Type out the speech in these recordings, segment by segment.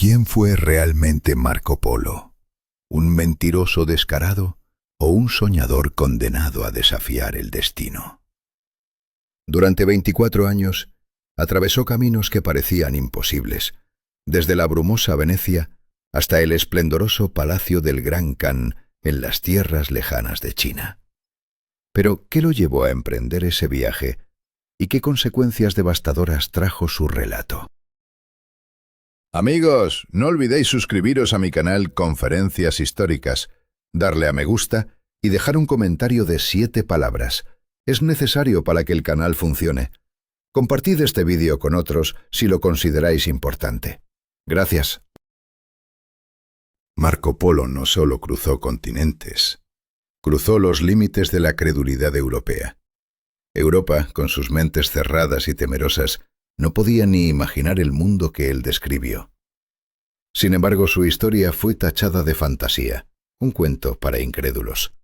¿Quién fue realmente Marco Polo? ¿Un mentiroso descarado o un soñador condenado a desafiar el destino? Durante 24 años, atravesó caminos que parecían imposibles, desde la brumosa Venecia hasta el esplendoroso palacio del Gran Khan en las tierras lejanas de China. Pero, ¿qué lo llevó a emprender ese viaje y qué consecuencias devastadoras trajo su relato? Amigos, no olvidéis suscribiros a mi canal Conferencias Históricas, darle a me gusta y dejar un comentario de 7 palabras. Es necesario para que el canal funcione. Compartid este vídeo con otros si lo consideráis importante. Gracias. Marco Polo no solo cruzó continentes, cruzó los límites de la credulidad europea. Europa, con sus mentes cerradas y temerosas, no podía ni imaginar el mundo que él describió. Sin embargo, su historia fue tachada de fantasía, un cuento para incrédulos.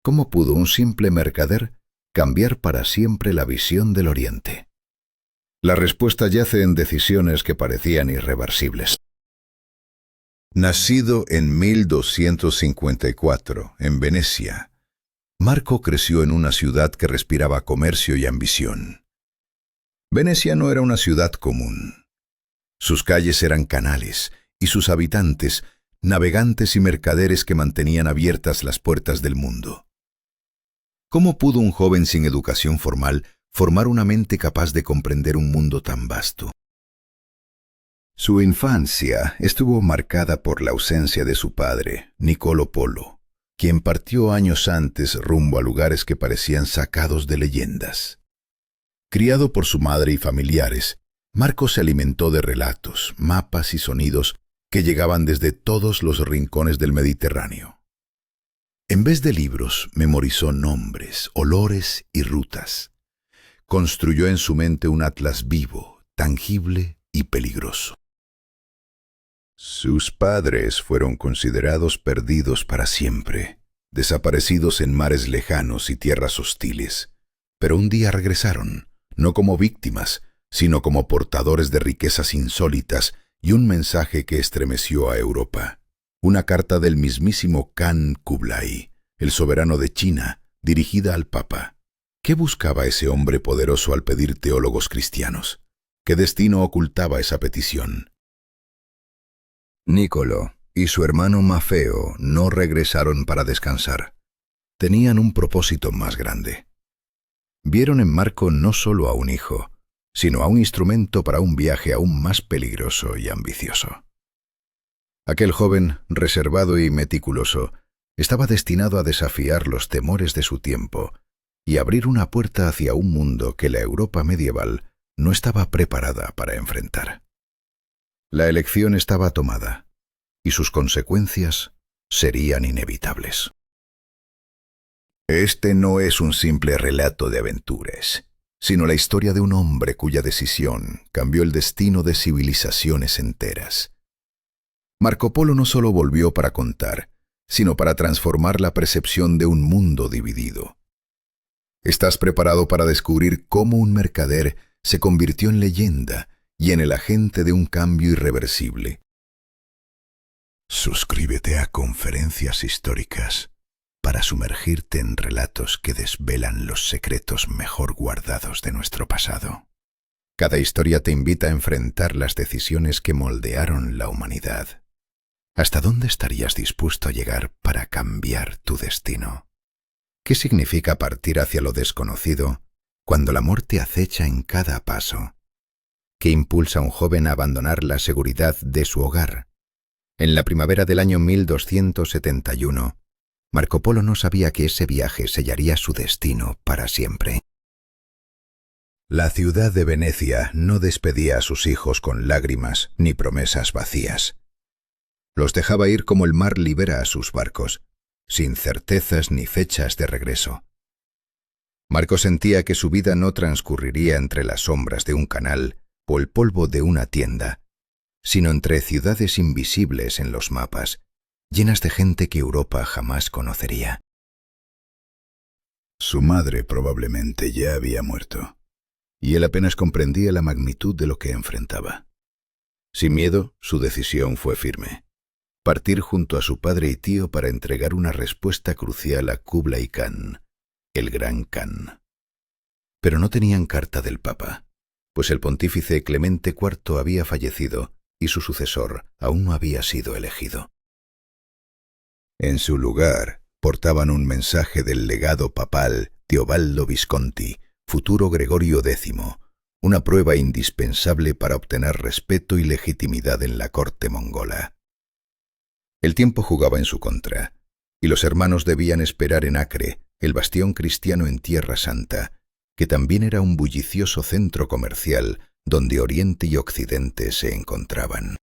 ¿Cómo pudo un simple mercader cambiar para siempre la visión del Oriente? La respuesta yace en decisiones que parecían irreversibles. Nacido en 1254, en Venecia, Marco creció en una ciudad que respiraba comercio y ambición. Venecia no era una ciudad común. Sus calles eran canales y sus habitantes, navegantes y mercaderes que mantenían abiertas las puertas del mundo. ¿Cómo pudo un joven sin educación formal formar una mente capaz de comprender un mundo tan vasto? Su infancia estuvo marcada por la ausencia de su padre, Niccolo Polo, quien partió años antes rumbo a lugares que parecían sacados de leyendas. Criado por su madre y familiares, Marco se alimentó de relatos, mapas y sonidos que llegaban desde todos los rincones del Mediterráneo. En vez de libros, memorizó nombres, olores y rutas. Construyó en su mente un atlas vivo, tangible y peligroso. Sus padres fueron considerados perdidos para siempre, desaparecidos en mares lejanos y tierras hostiles, pero un día regresaron, no como víctimas, sino como portadores de riquezas insólitas y un mensaje que estremeció a Europa. Una carta del mismísimo Khan Kublai, el soberano de China, dirigida al Papa. ¿Qué buscaba ese hombre poderoso al pedir teólogos cristianos? ¿Qué destino ocultaba esa petición? Niccolo y su hermano Maffeo no regresaron para descansar. Tenían un propósito más grande. Vieron en Marco no solo a un hijo, sino a un instrumento para un viaje aún más peligroso y ambicioso. Aquel joven, reservado y meticuloso, estaba destinado a desafiar los temores de su tiempo y abrir una puerta hacia un mundo que la Europa medieval no estaba preparada para enfrentar. La elección estaba tomada, y sus consecuencias serían inevitables. Este no es un simple relato de aventuras, sino la historia de un hombre cuya decisión cambió el destino de civilizaciones enteras. Marco Polo no solo volvió para contar, sino para transformar la percepción de un mundo dividido. ¿Estás preparado para descubrir cómo un mercader se convirtió en leyenda y en el agente de un cambio irreversible? Suscríbete a Conferencias Históricas para sumergirte en relatos que desvelan los secretos mejor guardados de nuestro pasado. Cada historia te invita a enfrentar las decisiones que moldearon la humanidad. ¿Hasta dónde estarías dispuesto a llegar para cambiar tu destino? ¿Qué significa partir hacia lo desconocido cuando la muerte acecha en cada paso? ¿Qué impulsa a un joven a abandonar la seguridad de su hogar? En la primavera del año 1271, Marco Polo no sabía que ese viaje sellaría su destino para siempre. La ciudad de Venecia no despedía a sus hijos con lágrimas ni promesas vacías. Los dejaba ir como el mar libera a sus barcos, sin certezas ni fechas de regreso. Marco sentía que su vida no transcurriría entre las sombras de un canal o el polvo de una tienda, sino entre ciudades invisibles en los mapas, llenas de gente que Europa jamás conocería. Su madre probablemente ya había muerto, y él apenas comprendía la magnitud de lo que enfrentaba. Sin miedo, su decisión fue firme: partir junto a su padre y tío para entregar una respuesta crucial a Kublai Khan, el Gran Khan. Pero no tenían carta del Papa, pues el pontífice Clemente IV había fallecido y su sucesor aún no había sido elegido. En su lugar, portaban un mensaje del legado papal Teobaldo Visconti, futuro Gregorio X, una prueba indispensable para obtener respeto y legitimidad en la corte mongola. El tiempo jugaba en su contra, y los hermanos debían esperar en Acre, el bastión cristiano en Tierra Santa, que también era un bullicioso centro comercial donde Oriente y Occidente se encontraban.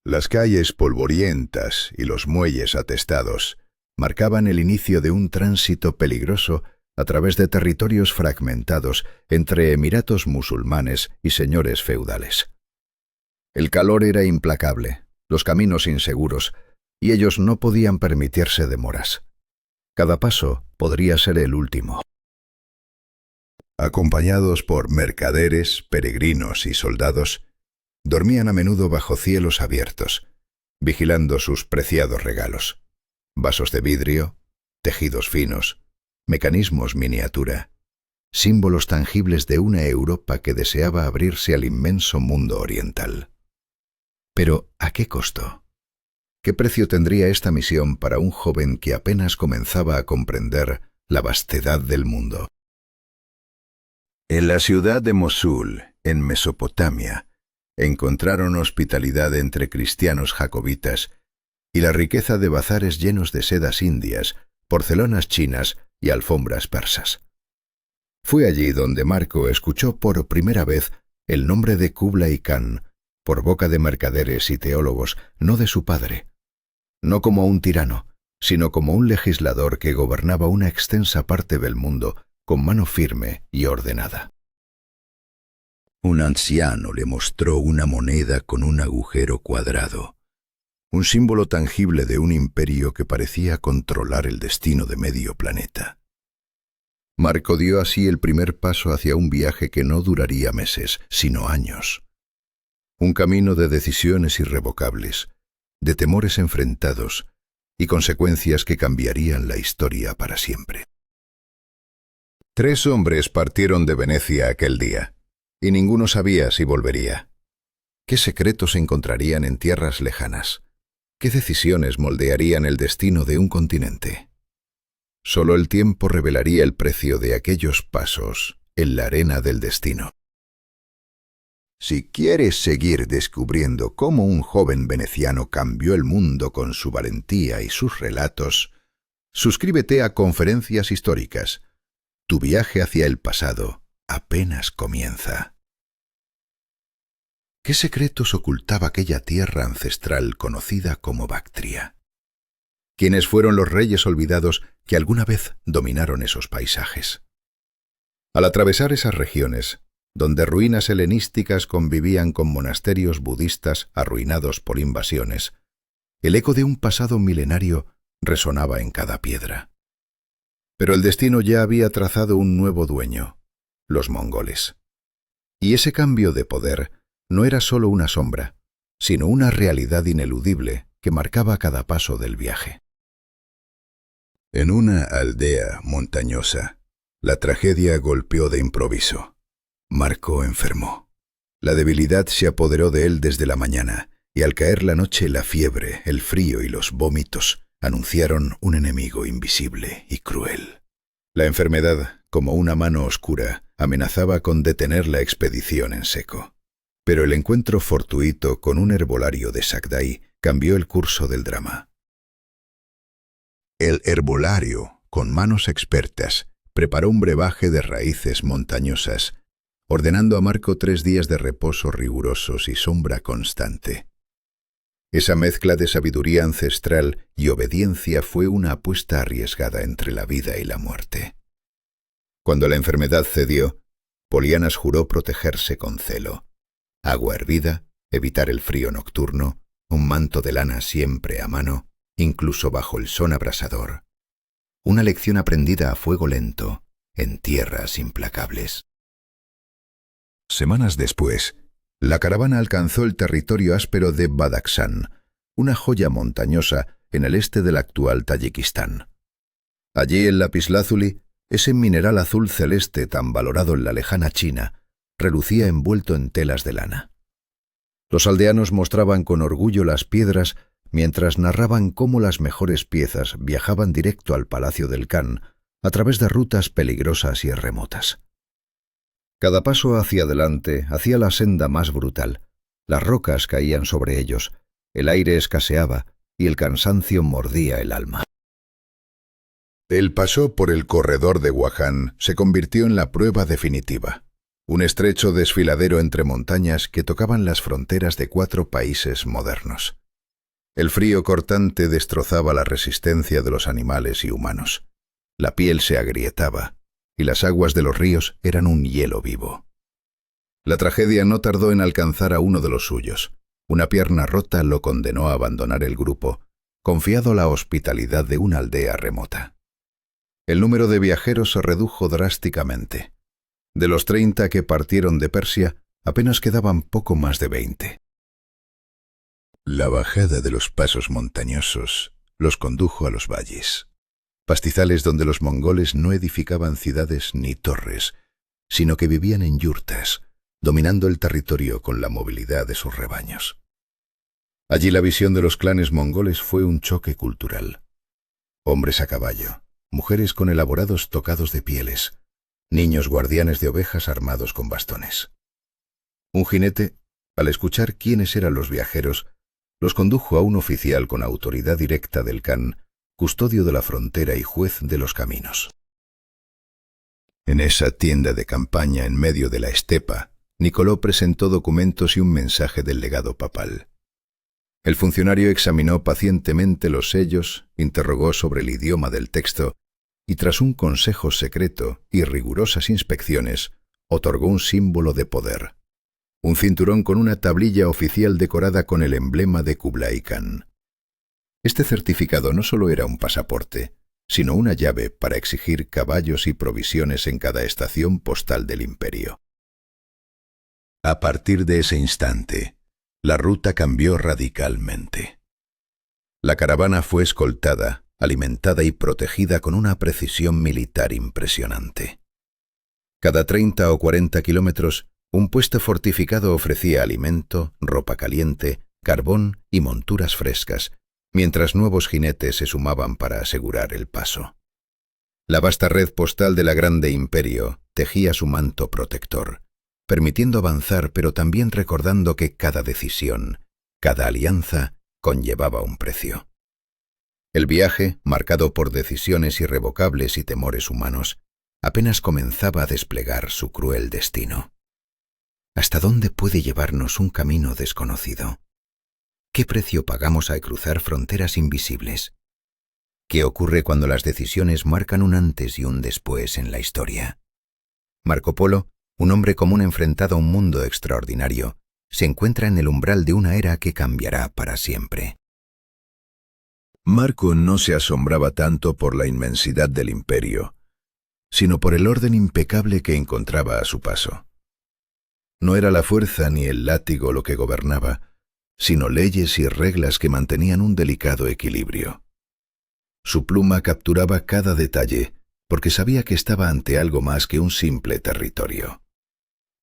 Las calles polvorientas y los muelles atestados marcaban el inicio de un tránsito peligroso a través de territorios fragmentados entre emiratos musulmanes y señores feudales. El calor era implacable, los caminos inseguros, y ellos no podían permitirse demoras. Cada paso podría ser el último. Acompañados por mercaderes, peregrinos y soldados, dormían a menudo bajo cielos abiertos, vigilando sus preciados regalos: vasos de vidrio, tejidos finos, mecanismos miniatura, símbolos tangibles de una Europa que deseaba abrirse al inmenso mundo oriental. Pero, ¿a qué costo? ¿Qué precio tendría esta misión para un joven que apenas comenzaba a comprender la vastedad del mundo? En la ciudad de Mosul, en Mesopotamia, encontraron hospitalidad entre cristianos jacobitas y la riqueza de bazares llenos de sedas indias, porcelanas chinas y alfombras persas. Fue allí donde Marco escuchó por primera vez el nombre de Kublai Khan por boca de mercaderes y teólogos, no de su padre. No como un tirano, sino como un legislador que gobernaba una extensa parte del mundo con mano firme y ordenada. Un anciano le mostró una moneda con un agujero cuadrado, un símbolo tangible de un imperio que parecía controlar el destino de medio planeta. Marco dio así el primer paso hacia un viaje que no duraría meses, sino años. Un camino de decisiones irrevocables, de temores enfrentados y consecuencias que cambiarían la historia para siempre. 3 hombres partieron de Venecia aquel día, y ninguno sabía si volvería. ¿Qué secretos se encontrarían en tierras lejanas? ¿Qué decisiones moldearían el destino de un continente? Solo el tiempo revelaría el precio de aquellos pasos en la arena del destino. Si quieres seguir descubriendo cómo un joven veneciano cambió el mundo con su valentía y sus relatos, suscríbete a Conferencias Históricas. Tu viaje hacia el pasado apenas comienza. ¿Qué secretos ocultaba aquella tierra ancestral conocida como Bactria? ¿Quiénes fueron los reyes olvidados que alguna vez dominaron esos paisajes? Al atravesar esas regiones, donde ruinas helenísticas convivían con monasterios budistas arruinados por invasiones, el eco de un pasado milenario resonaba en cada piedra. Pero el destino ya había trazado un nuevo dueño: los mongoles. Y ese cambio de poder no era solo una sombra, sino una realidad ineludible que marcaba cada paso del viaje. En una aldea montañosa, la tragedia golpeó de improviso. Marco enfermó. La debilidad se apoderó de él desde la mañana, y al caer la noche la fiebre, el frío y los vómitos anunciaron un enemigo invisible y cruel. La enfermedad, como una mano oscura, amenazaba con detener la expedición en seco. Pero el encuentro fortuito con un herbolario de Sagdai cambió el curso del drama. El herbolario, con manos expertas, preparó un brebaje de raíces montañosas, ordenando a Marco 3 días de reposo rigurosos y sombra constante. Esa mezcla de sabiduría ancestral y obediencia fue una apuesta arriesgada entre la vida y la muerte. Cuando la enfermedad cedió, Polianas juró protegerse con celo: agua hervida, evitar el frío nocturno, un manto de lana siempre a mano, incluso bajo el sol abrasador. Una lección aprendida a fuego lento, en tierras implacables. Semanas después, La caravana alcanzó el territorio áspero de Badakhshan, una joya montañosa en el este del actual Tayikistán. Allí el lapislázuli, ese mineral azul celeste tan valorado en la lejana China, relucía envuelto en telas de lana. Los aldeanos mostraban con orgullo las piedras mientras narraban cómo las mejores piezas viajaban directo al palacio del Khan a través de rutas peligrosas y remotas. Cada paso hacia adelante hacía la senda más brutal. Las rocas caían sobre ellos, el aire escaseaba y el cansancio mordía el alma. El paso por el corredor de Wuhan se convirtió en la prueba definitiva. Un estrecho desfiladero entre montañas que tocaban las fronteras de 4 países modernos. El frío cortante destrozaba la resistencia de los animales y humanos. La piel se agrietaba y las aguas de los ríos eran un hielo vivo. La tragedia no tardó en alcanzar a uno de los suyos. Una pierna rota lo condenó a abandonar el grupo, confiado a la hospitalidad de una aldea remota. El número de viajeros se redujo drásticamente. De los 30 que partieron de Persia, apenas quedaban poco más de 20. La bajada de los pasos montañosos los condujo a los valles, pastizales donde los mongoles no edificaban ciudades ni torres, sino que vivían en yurtas, dominando el territorio con la movilidad de sus rebaños. Allí la visión de los clanes mongoles fue un choque cultural. Hombres a caballo, mujeres con elaborados tocados de pieles, niños guardianes de ovejas armados con bastones. Un jinete, al escuchar quiénes eran los viajeros, los condujo a un oficial con autoridad directa del Khan, custodio de la frontera y juez de los caminos. En esa tienda de campaña en medio de la estepa, Nicoló presentó documentos y un mensaje del legado papal. El funcionario examinó pacientemente los sellos, interrogó sobre el idioma del texto y tras un consejo secreto y rigurosas inspecciones, otorgó un símbolo de poder. Un cinturón con una tablilla oficial decorada con el emblema de Kublai Khan. Este certificado no solo era un pasaporte, sino una llave para exigir caballos y provisiones en cada estación postal del imperio. A partir de ese instante, la ruta cambió radicalmente. La caravana fue escoltada, alimentada y protegida con una precisión militar impresionante. Cada 30 o 40 kilómetros, un puesto fortificado ofrecía alimento, ropa caliente, carbón y monturas frescas, mientras nuevos jinetes se sumaban para asegurar el paso. La vasta red postal de la Grande Imperio tejía su manto protector, permitiendo avanzar pero también recordando que cada decisión, cada alianza, conllevaba un precio. El viaje, marcado por decisiones irrevocables y temores humanos, apenas comenzaba a desplegar su cruel destino. ¿Hasta dónde puede llevarnos un camino desconocido? ¿Qué precio pagamos al cruzar fronteras invisibles? ¿Qué ocurre cuando las decisiones marcan un antes y un después en la historia? Marco Polo, un hombre común enfrentado a un mundo extraordinario, se encuentra en el umbral de una era que cambiará para siempre. Marco no se asombraba tanto por la inmensidad del imperio, sino por el orden impecable que encontraba a su paso. No era la fuerza ni el látigo lo que gobernaba, sino leyes y reglas que mantenían un delicado equilibrio. Su pluma capturaba cada detalle, porque sabía que estaba ante algo más que un simple territorio,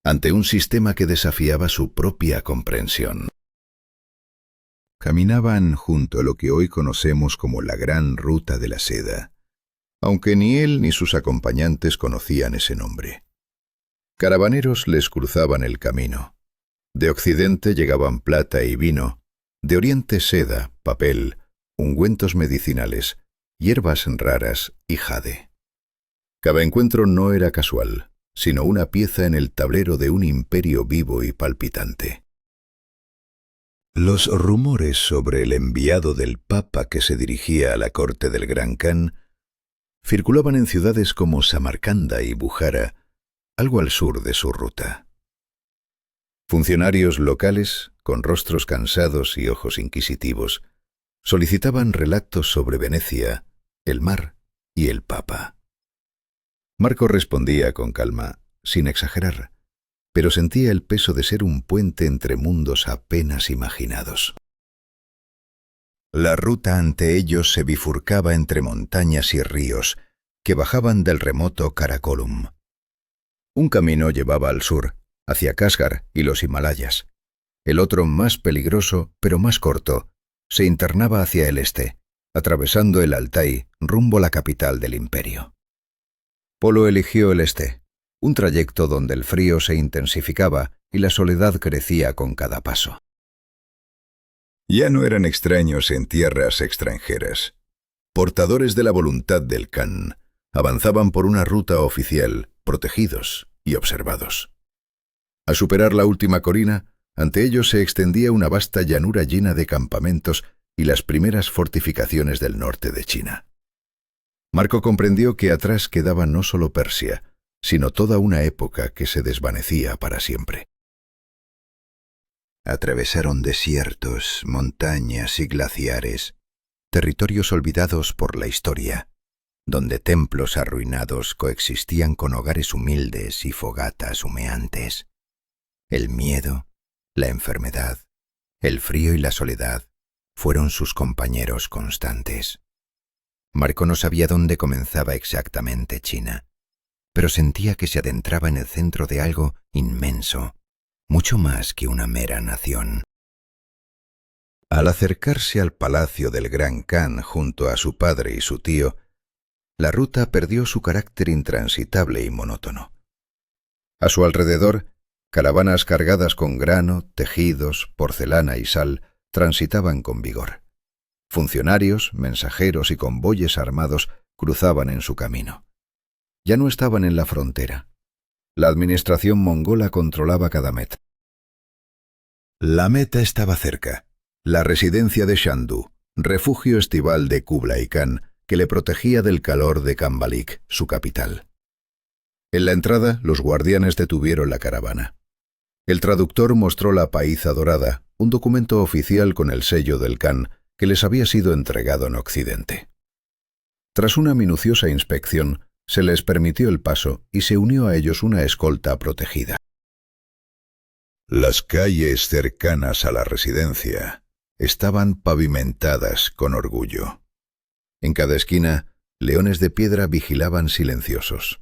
ante un sistema que desafiaba su propia comprensión. Caminaban junto a lo que hoy conocemos como la Gran Ruta de la Seda, aunque ni él ni sus acompañantes conocían ese nombre. Caravaneros les cruzaban el camino. De occidente llegaban plata y vino, de oriente seda, papel, ungüentos medicinales, hierbas raras y jade. Cada encuentro no era casual, sino una pieza en el tablero de un imperio vivo y palpitante. Los rumores sobre el enviado del Papa que se dirigía a la corte del Gran Khan circulaban en ciudades como Samarcanda y Bujara, algo al sur de su ruta. Funcionarios locales, con rostros cansados y ojos inquisitivos, solicitaban relatos sobre Venecia, el mar y el Papa. Marco respondía con calma, sin exagerar, pero sentía el peso de ser un puente entre mundos apenas imaginados. La ruta ante ellos se bifurcaba entre montañas y ríos que bajaban del remoto Karakorum. Un camino llevaba al sur, hacia Kashgar y los Himalayas. El otro, más peligroso, pero más corto, se internaba hacia el este, atravesando el Altai rumbo a la capital del imperio. Polo eligió el este, un trayecto donde el frío se intensificaba y la soledad crecía con cada paso. Ya no eran extraños en tierras extranjeras. Portadores de la voluntad del Khan, avanzaban por una ruta oficial, protegidos y observados. Al superar la última colina, ante ellos se extendía una vasta llanura llena de campamentos y las primeras fortificaciones del norte de China. Marco comprendió que atrás quedaba no solo Persia, sino toda una época que se desvanecía para siempre. Atravesaron desiertos, montañas y glaciares, territorios olvidados por la historia, donde templos arruinados coexistían con hogares humildes y fogatas humeantes. El miedo, la enfermedad, el frío y la soledad fueron sus compañeros constantes. Marco no sabía dónde comenzaba exactamente China, pero sentía que se adentraba en el centro de algo inmenso, mucho más que una mera nación. Al acercarse al palacio del Gran Khan junto a su padre y su tío, la ruta perdió su carácter intransitable y monótono. A su alrededor, caravanas cargadas con grano, tejidos, porcelana y sal transitaban con vigor. Funcionarios, mensajeros y convoyes armados cruzaban en su camino. Ya no estaban en la frontera. La administración mongola controlaba cada meta. La meta estaba cerca, la residencia de Shandu, refugio estival de Kublai Khan, que le protegía del calor de Kambalik, su capital. En la entrada, los guardianes detuvieron la caravana. El traductor mostró la paíza dorada, un documento oficial con el sello del Khan que les había sido entregado en Occidente. Tras una minuciosa inspección, se les permitió el paso y se unió a ellos una escolta protegida. Las calles cercanas a la residencia estaban pavimentadas con orgullo. En cada esquina, leones de piedra vigilaban silenciosos.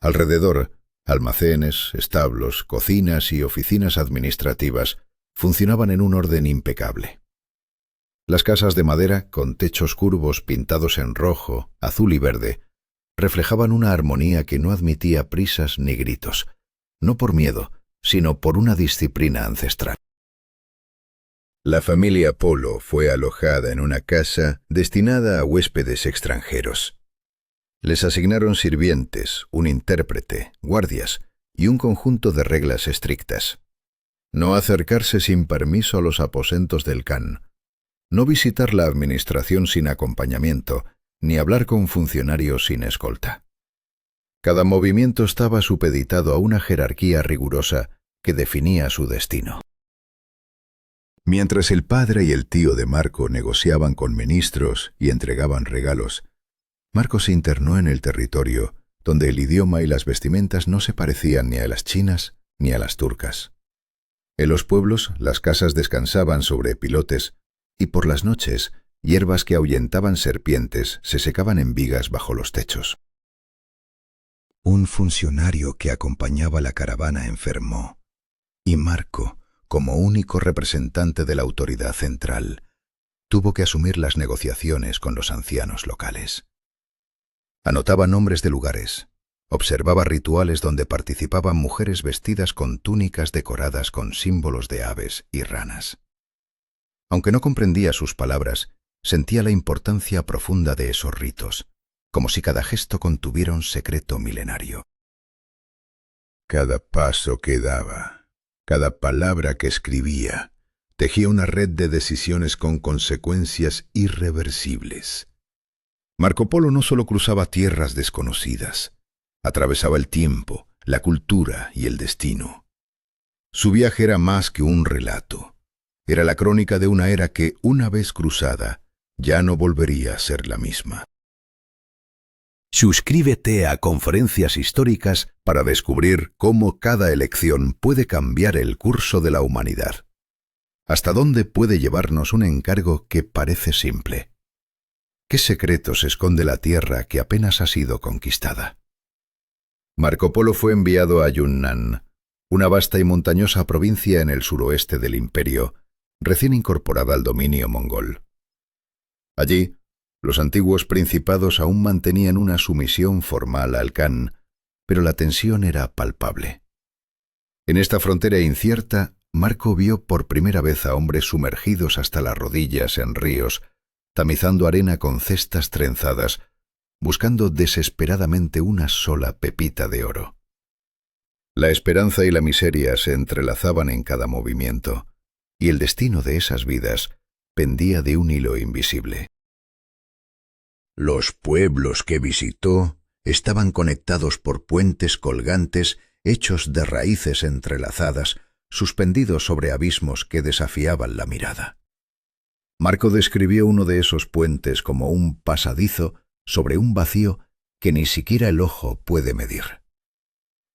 Alrededor, almacenes, establos, cocinas y oficinas administrativas funcionaban en un orden impecable. Las casas de madera, con techos curvos pintados en rojo, azul y verde, reflejaban una armonía que no admitía prisas ni gritos, no por miedo, sino por una disciplina ancestral. La familia Polo fue alojada en una casa destinada a huéspedes extranjeros. Les asignaron sirvientes, un intérprete, guardias y un conjunto de reglas estrictas. No acercarse sin permiso a los aposentos del Khan, no visitar la administración sin acompañamiento, ni hablar con funcionarios sin escolta. Cada movimiento estaba supeditado a una jerarquía rigurosa que definía su destino. Mientras el padre y el tío de Marco negociaban con ministros y entregaban regalos, Marco se internó en el territorio donde el idioma y las vestimentas no se parecían ni a las chinas ni a las turcas. En los pueblos, las casas descansaban sobre pilotes y por las noches, hierbas que ahuyentaban serpientes se secaban en vigas bajo los techos. Un funcionario que acompañaba la caravana enfermó, y Marco, como único representante de la autoridad central, tuvo que asumir las negociaciones con los ancianos locales. Anotaba nombres de lugares, observaba rituales donde participaban mujeres vestidas con túnicas decoradas con símbolos de aves y ranas. Aunque no comprendía sus palabras, sentía la importancia profunda de esos ritos, como si cada gesto contuviera un secreto milenario. Cada paso que daba, cada palabra que escribía, tejía una red de decisiones con consecuencias irreversibles. Marco Polo no solo cruzaba tierras desconocidas, atravesaba el tiempo, la cultura y el destino. Su viaje era más que un relato. Era la crónica de una era que, una vez cruzada, ya no volvería a ser la misma. Suscríbete a Conferencias Históricas para descubrir cómo cada elección puede cambiar el curso de la humanidad. ¿Hasta dónde puede llevarnos un encargo que parece simple? ¿Qué secretos esconde la tierra que apenas ha sido conquistada? Marco Polo fue enviado a Yunnan, una vasta y montañosa provincia en el suroeste del imperio, recién incorporada al dominio mongol. Allí, los antiguos principados aún mantenían una sumisión formal al Khan, pero la tensión era palpable. En esta frontera incierta, Marco vio por primera vez a hombres sumergidos hasta las rodillas en ríos, tamizando arena con cestas trenzadas, buscando desesperadamente una sola pepita de oro. La esperanza y la miseria se entrelazaban en cada movimiento, y el destino de esas vidas pendía de un hilo invisible. Los pueblos que visitó estaban conectados por puentes colgantes hechos de raíces entrelazadas, suspendidos sobre abismos que desafiaban la mirada. Marco describió uno de esos puentes como un pasadizo sobre un vacío que ni siquiera el ojo puede medir.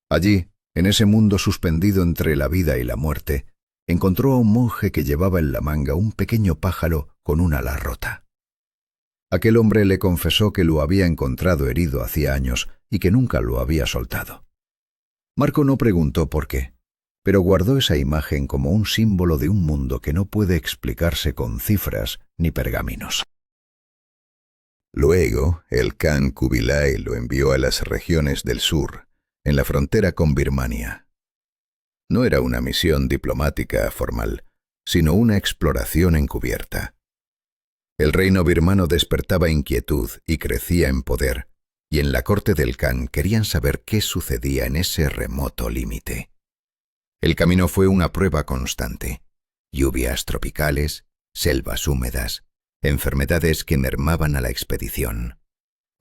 Allí, en ese mundo suspendido entre la vida y la muerte, encontró a un monje que llevaba en la manga un pequeño pájaro con un ala rota. Aquel hombre le confesó que lo había encontrado herido hacía años y que nunca lo había soltado. Marco no preguntó por qué, pero guardó esa imagen como un símbolo de un mundo que no puede explicarse con cifras ni pergaminos. Luego, el Khan Kubilai lo envió a las regiones del sur, en la frontera con Birmania. No era una misión diplomática formal, sino una exploración encubierta. El reino birmano despertaba inquietud y crecía en poder, y en la corte del Khan querían saber qué sucedía en ese remoto límite. El camino fue una prueba constante: lluvias tropicales, selvas húmedas, enfermedades que mermaban a la expedición.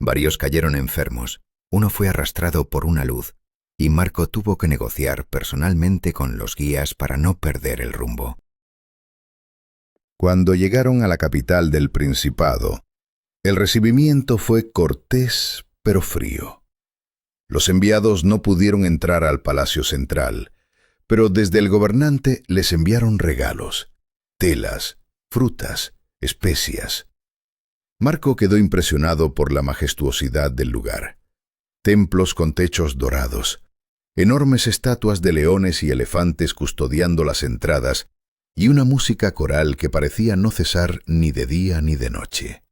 Varios cayeron enfermos, uno fue arrastrado por una luz, y Marco tuvo que negociar personalmente con los guías para no perder el rumbo. Cuando llegaron a la capital del Principado, el recibimiento fue cortés pero frío. Los enviados no pudieron entrar al palacio central, pero desde el gobernante les enviaron regalos, telas, frutas, especias. Marco quedó impresionado por la majestuosidad del lugar. Templos con techos dorados, enormes estatuas de leones y elefantes custodiando las entradas, y una música coral que parecía no cesar ni de día ni de noche.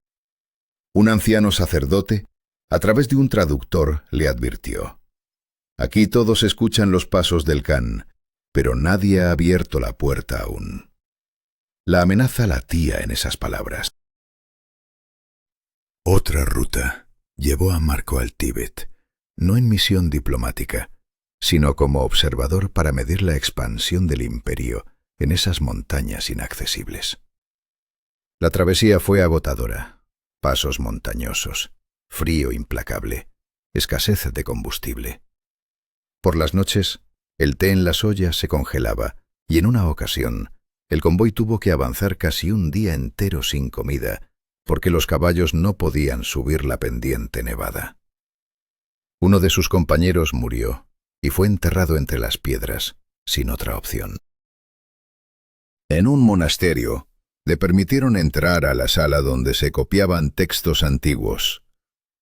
Un anciano sacerdote, a través de un traductor, le advirtió: «Aquí todos escuchan los pasos del Khan, pero nadie ha abierto la puerta aún». La amenaza latía en esas palabras. Otra ruta llevó a Marco al Tíbet, no en misión diplomática, sino como observador para medir la expansión del imperio en esas montañas inaccesibles. La travesía fue agotadora: pasos montañosos, frío implacable, escasez de combustible. Por las noches, el té en las ollas se congelaba, y en una ocasión, el convoy tuvo que avanzar casi un día entero sin comida, porque los caballos no podían subir la pendiente nevada. Uno de sus compañeros murió, y fue enterrado entre las piedras, sin otra opción. En un monasterio, le permitieron entrar a la sala donde se copiaban textos antiguos.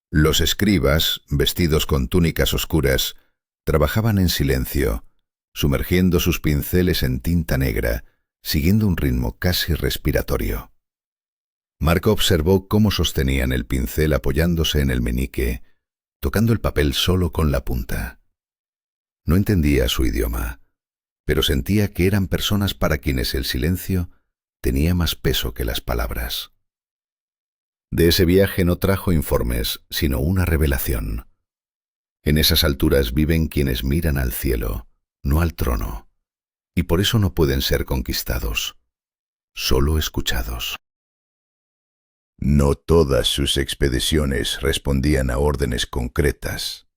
Los escribas, vestidos con túnicas oscuras, trabajaban en silencio, sumergiendo sus pinceles en tinta negra, siguiendo un ritmo casi respiratorio. Marco observó cómo sostenían el pincel apoyándose en el meñique, tocando el papel solo con la punta. No entendía su idioma, pero sentía que eran personas para quienes el silencio tenía más peso que las palabras. De ese viaje no trajo informes, sino una revelación. En esas alturas viven quienes miran al cielo, no al trono, y por eso no pueden ser conquistados, solo escuchados. No todas sus expediciones respondían a órdenes concretas.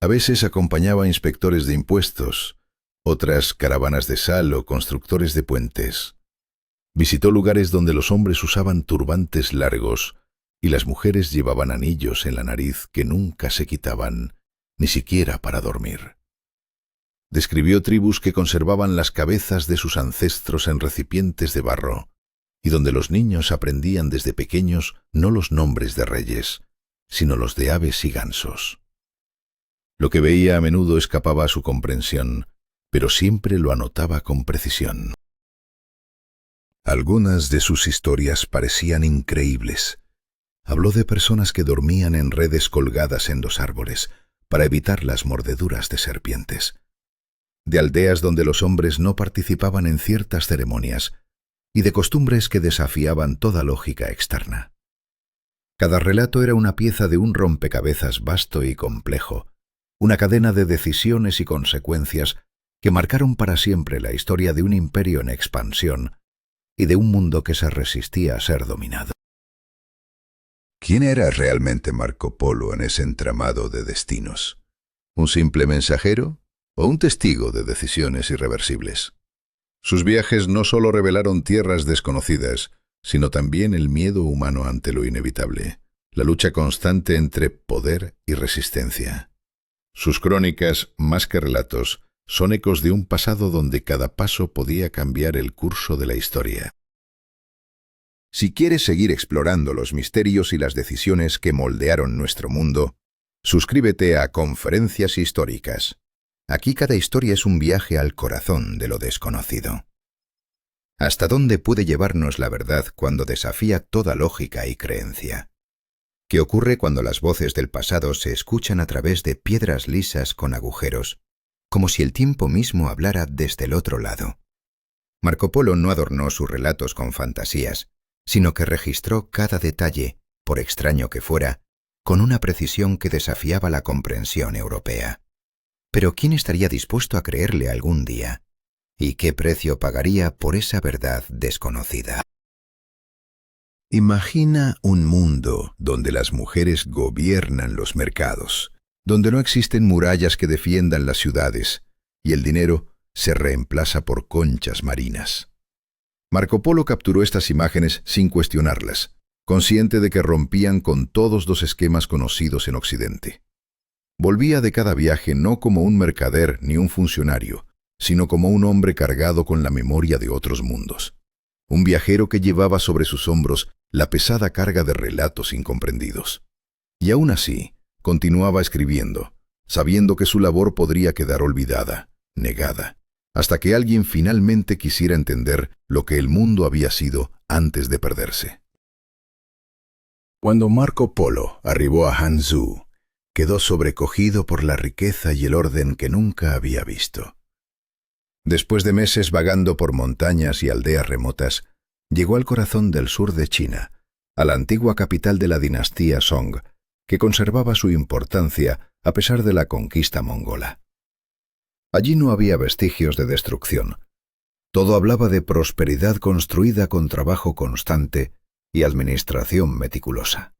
A veces acompañaba a inspectores de impuestos, otras caravanas de sal o constructores de puentes. Visitó lugares donde los hombres usaban turbantes largos, y las mujeres llevaban anillos en la nariz que nunca se quitaban, ni siquiera para dormir. Describió tribus que conservaban las cabezas de sus ancestros en recipientes de barro, y donde los niños aprendían desde pequeños no los nombres de reyes, sino los de aves y gansos. Lo que veía a menudo escapaba a su comprensión, pero siempre lo anotaba con precisión. Algunas de sus historias parecían increíbles. Habló de personas que dormían en redes colgadas en los árboles para evitar las mordeduras de serpientes, de aldeas donde los hombres no participaban en ciertas ceremonias y de costumbres que desafiaban toda lógica externa. Cada relato era una pieza de un rompecabezas vasto y complejo, una cadena de decisiones y consecuencias que marcaron para siempre la historia de un imperio en expansión y de un mundo que se resistía a ser dominado. ¿Quién era realmente Marco Polo en ese entramado de destinos? ¿Un simple mensajero o un testigo de decisiones irreversibles? Sus viajes no solo revelaron tierras desconocidas, sino también el miedo humano ante lo inevitable, la lucha constante entre poder y resistencia. Sus crónicas, más que relatos, son ecos de un pasado donde cada paso podía cambiar el curso de la historia. Si quieres seguir explorando los misterios y las decisiones que moldearon nuestro mundo, suscríbete a Conferencias Históricas. Aquí cada historia es un viaje al corazón de lo desconocido. ¿Hasta dónde puede llevarnos la verdad cuando desafía toda lógica y creencia? ¿Qué ocurre cuando las voces del pasado se escuchan a través de piedras lisas con agujeros, como si el tiempo mismo hablara desde el otro lado? Marco Polo no adornó sus relatos con fantasías, sino que registró cada detalle, por extraño que fuera, con una precisión que desafiaba la comprensión europea. Pero ¿quién estaría dispuesto a creerle algún día? ¿Y qué precio pagaría por esa verdad desconocida? Imagina un mundo donde las mujeres gobiernan los mercados, donde no existen murallas que defiendan las ciudades, y el dinero se reemplaza por conchas marinas. Marco Polo capturó estas imágenes sin cuestionarlas, consciente de que rompían con todos los esquemas conocidos en Occidente. Volvía de cada viaje no como un mercader ni un funcionario, sino como un hombre cargado con la memoria de otros mundos. Un viajero que llevaba sobre sus hombros la pesada carga de relatos incomprendidos. Y aún así, continuaba escribiendo, sabiendo que su labor podría quedar olvidada, negada, hasta que alguien finalmente quisiera entender lo que el mundo había sido antes de perderse. Cuando Marco Polo arribó a Hanzhou, quedó sobrecogido por la riqueza y el orden que nunca había visto. Después de meses vagando por montañas y aldeas remotas, llegó al corazón del sur de China, a la antigua capital de la dinastía Song, que conservaba su importancia a pesar de la conquista mongola. Allí no había vestigios de destrucción. Todo hablaba de prosperidad construida con trabajo constante y administración meticulosa.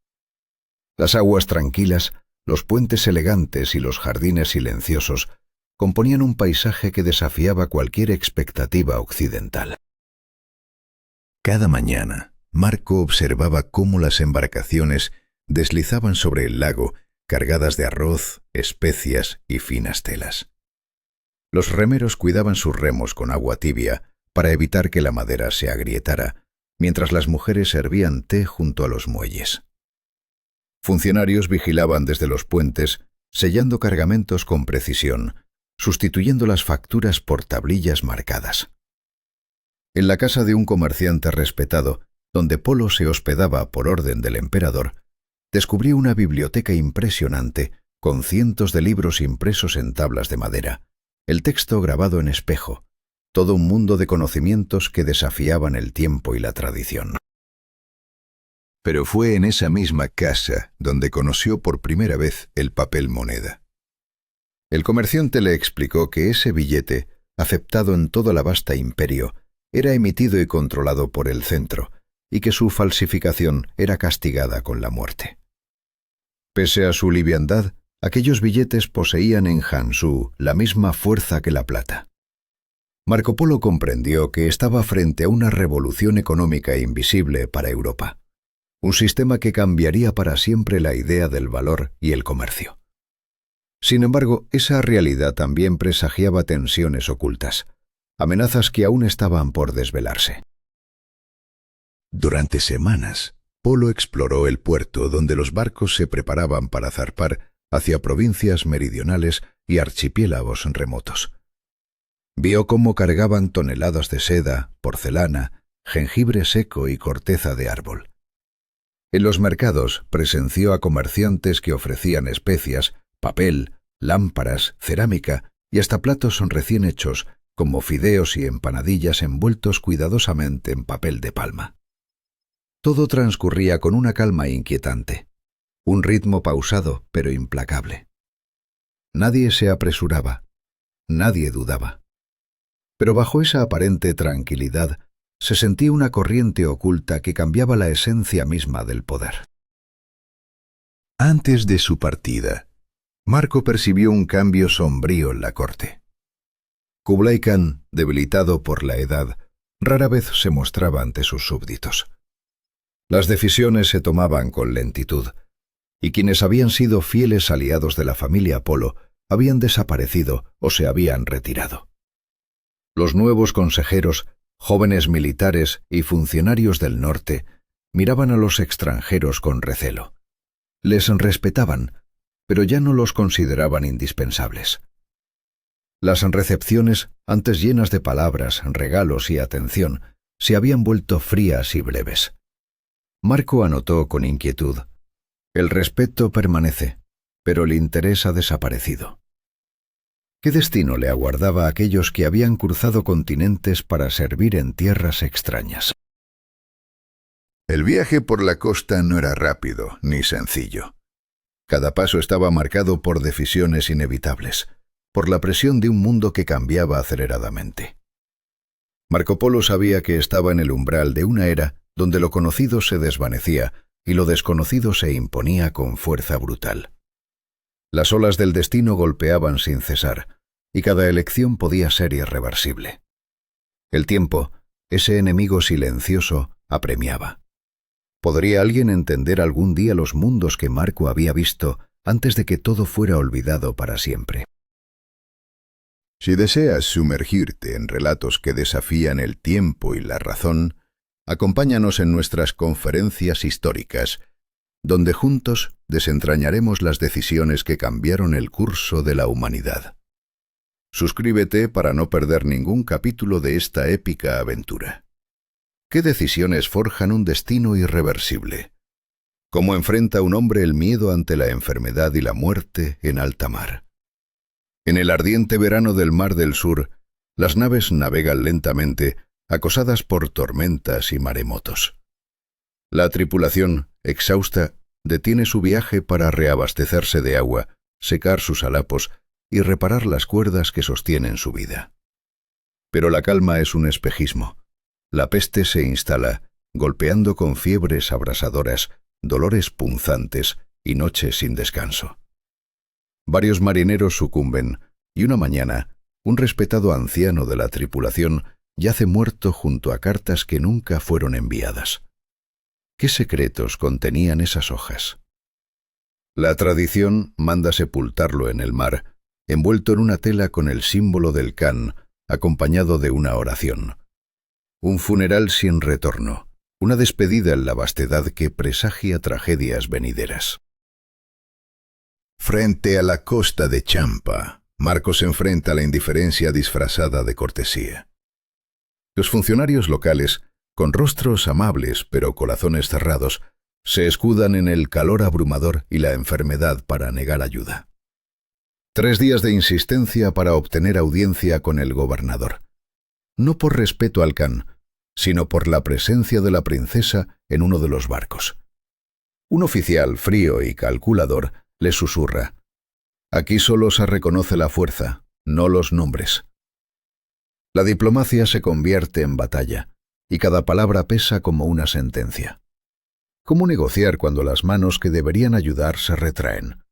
Las aguas tranquilas, los puentes elegantes y los jardines silenciosos componían un paisaje que desafiaba cualquier expectativa occidental. Cada mañana, Marco observaba cómo las embarcaciones deslizaban sobre el lago cargadas de arroz, especias y finas telas. Los remeros cuidaban sus remos con agua tibia para evitar que la madera se agrietara, mientras las mujeres servían té junto a los muelles. Funcionarios vigilaban desde los puentes, sellando cargamentos con precisión, sustituyendo las facturas por tablillas marcadas. En la casa de un comerciante respetado, donde Polo se hospedaba por orden del emperador, descubrió una biblioteca impresionante con cientos de libros impresos en tablas de madera, el texto grabado en espejo, todo un mundo de conocimientos que desafiaban el tiempo y la tradición. Pero fue en esa misma casa donde conoció por primera vez el papel moneda. El comerciante le explicó que ese billete, aceptado en toda la vasta imperio, era emitido y controlado por el centro, y que su falsificación era castigada con la muerte. Pese a su liviandad, aquellos billetes poseían en Hanzhou la misma fuerza que la plata. Marco Polo comprendió que estaba frente a una revolución económica invisible para Europa. un sistema que cambiaría para siempre la idea del valor y el comercio. Sin embargo, esa realidad también presagiaba tensiones ocultas, amenazas que aún estaban por desvelarse. Durante semanas, Polo exploró el puerto donde los barcos se preparaban para zarpar hacia provincias meridionales y archipiélagos remotos. Vio cómo cargaban toneladas de seda, porcelana, jengibre seco y corteza de árbol. En los mercados presenció a comerciantes que ofrecían especias, papel, lámparas, cerámica y hasta platos recién hechos, como fideos y empanadillas envueltos cuidadosamente en papel de palma. Todo transcurría con una calma inquietante, un ritmo pausado pero implacable. Nadie se apresuraba, nadie dudaba. Pero bajo esa aparente tranquilidad se sentía una corriente oculta que cambiaba la esencia misma del poder. Antes de su partida, Marco percibió un cambio sombrío en la corte. Kublai Khan, debilitado por la edad, rara vez se mostraba ante sus súbditos. Las decisiones se tomaban con lentitud, y quienes habían sido fieles aliados de la familia Polo habían desaparecido o se habían retirado. Los nuevos consejeros, jóvenes militares y funcionarios del norte miraban a los extranjeros con recelo. Les respetaban, pero ya no los consideraban indispensables. Las recepciones, antes llenas de palabras, regalos y atención, se habían vuelto frías y breves. Marco anotó con inquietud: el respeto permanece, pero el interés ha desaparecido. ¿Qué destino le aguardaba a aquellos que habían cruzado continentes para servir en tierras extrañas? El viaje por la costa no era rápido ni sencillo. Cada paso estaba marcado por decisiones inevitables, por la presión de un mundo que cambiaba aceleradamente. Marco Polo sabía que estaba en el umbral de una era donde lo conocido se desvanecía y lo desconocido se imponía con fuerza brutal. Las olas del destino golpeaban sin cesar, y cada elección podía ser irreversible. El tiempo, ese enemigo silencioso, apremiaba. ¿Podría alguien entender algún día los mundos que Marco había visto antes de que todo fuera olvidado para siempre? Si deseas sumergirte en relatos que desafían el tiempo y la razón, acompáñanos en nuestras conferencias históricas, donde juntos desentrañaremos las decisiones que cambiaron el curso de la humanidad. Suscríbete para no perder ningún capítulo de esta épica aventura. ¿Qué decisiones forjan un destino irreversible? ¿Cómo enfrenta un hombre el miedo ante la enfermedad y la muerte en alta mar? En el ardiente verano del Mar del Sur, las naves navegan lentamente, acosadas por tormentas y maremotos. La tripulación, exhausta, detiene su viaje para reabastecerse de agua, secar sus halapos y reparar las cuerdas que sostienen su vida. Pero la calma es un espejismo. La peste se instala, golpeando con fiebres abrasadoras, dolores punzantes y noches sin descanso. Varios marineros sucumben, y una mañana, un respetado anciano de la tripulación yace muerto junto a cartas que nunca fueron enviadas. ¿Qué secretos contenían esas hojas? La tradición manda sepultarlo en el mar, envuelto en una tela con el símbolo del Khan, acompañado de una oración. Un funeral sin retorno, una despedida en la vastedad que presagia tragedias venideras. Frente a la costa de Champa, Marco se enfrenta a la indiferencia disfrazada de cortesía. Los funcionarios locales, con rostros amables pero corazones cerrados, se escudan en el calor abrumador y la enfermedad para negar ayuda. 3 días de insistencia para obtener audiencia con el gobernador. No por respeto al Khan, sino por la presencia de la princesa en uno de los barcos. Un oficial frío y calculador le susurra: «Aquí solo se reconoce la fuerza, no los nombres». La diplomacia se convierte en batalla, y cada palabra pesa como una sentencia. ¿Cómo negociar cuando las manos que deberían ayudar se retraen?